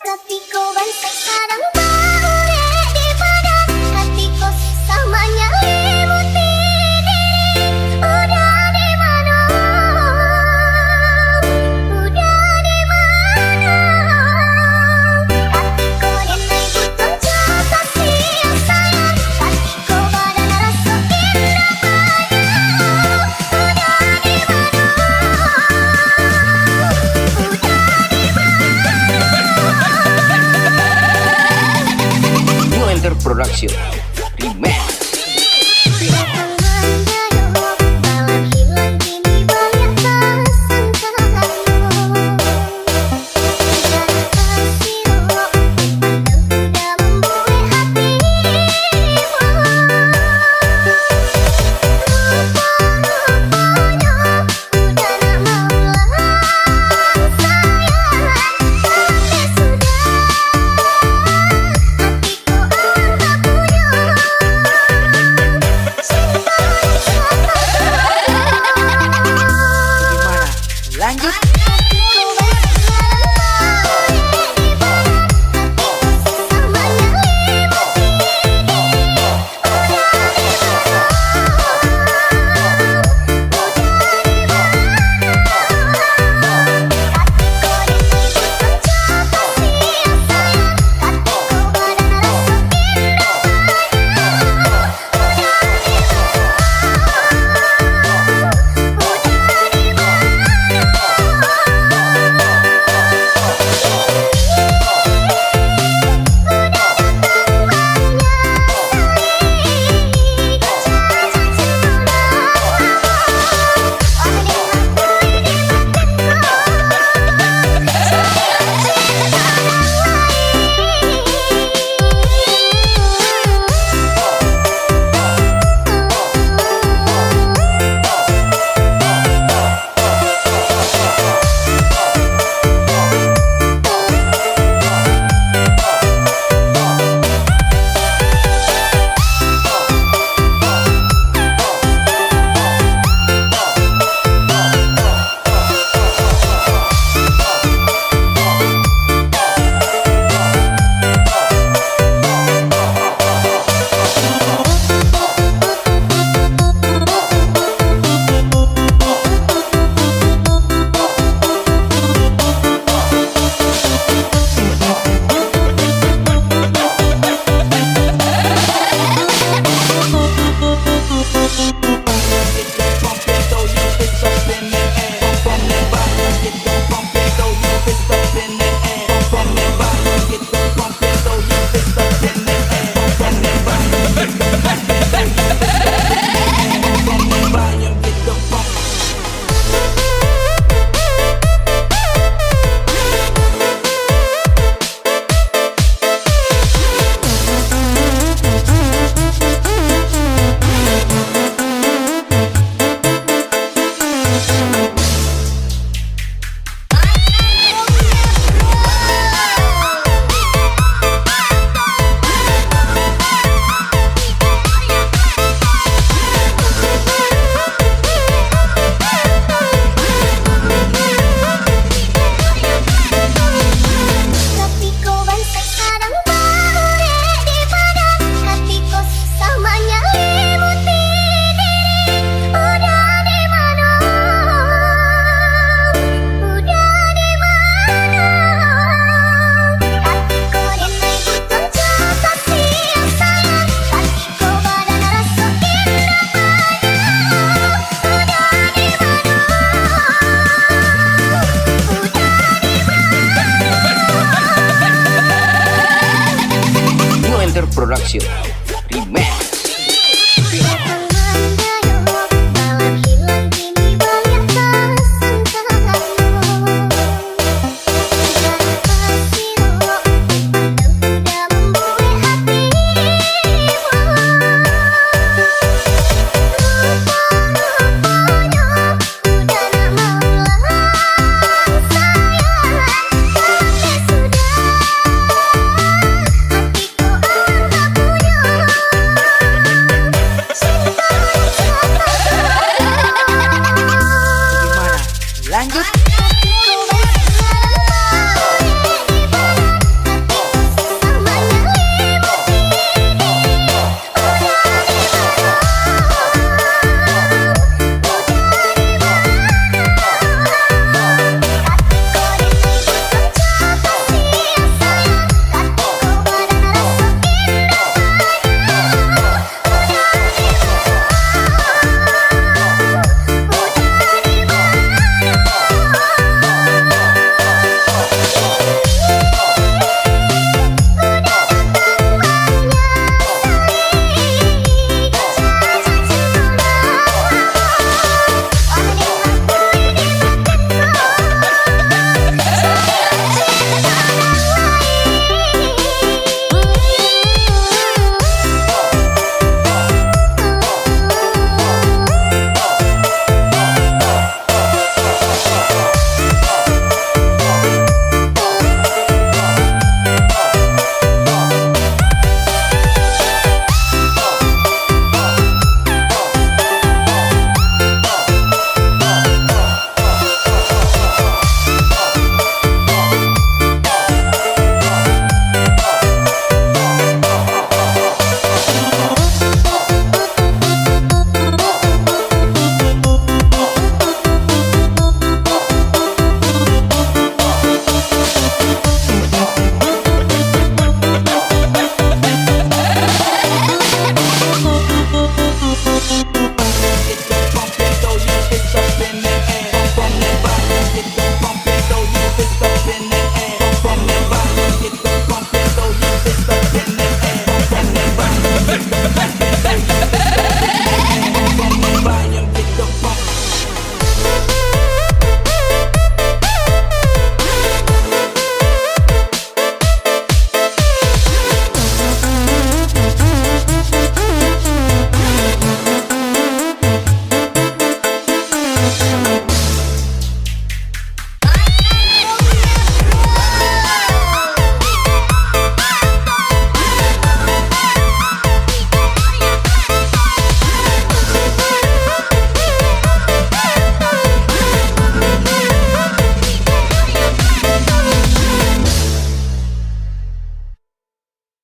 Hatiku bantai sarang baure di badan, hatiku samanya limuti diri. Udah di mana? Udah di mana? Hatiku denai butuh jasa sia sayang, hatiku badan rasa indah banyak. Udah di mana? New Enter Production Remix. Malam hilang kini banyak kesangkaanmu. Segala kasihmu udah membuai hatimu. Rupa-rupanya udah nak maulah sayang. Tapi sudah hatiku anggap punya. Gimana? Lanjut. Hatiku bantai sarang baure di badan, hatiku samanya limuti diri. Udah di mana? Udah di mana? Hatiku denai butuh jasa sia sayang, hatiku badan rasa indah banyak. Udah di mana? New Enter Production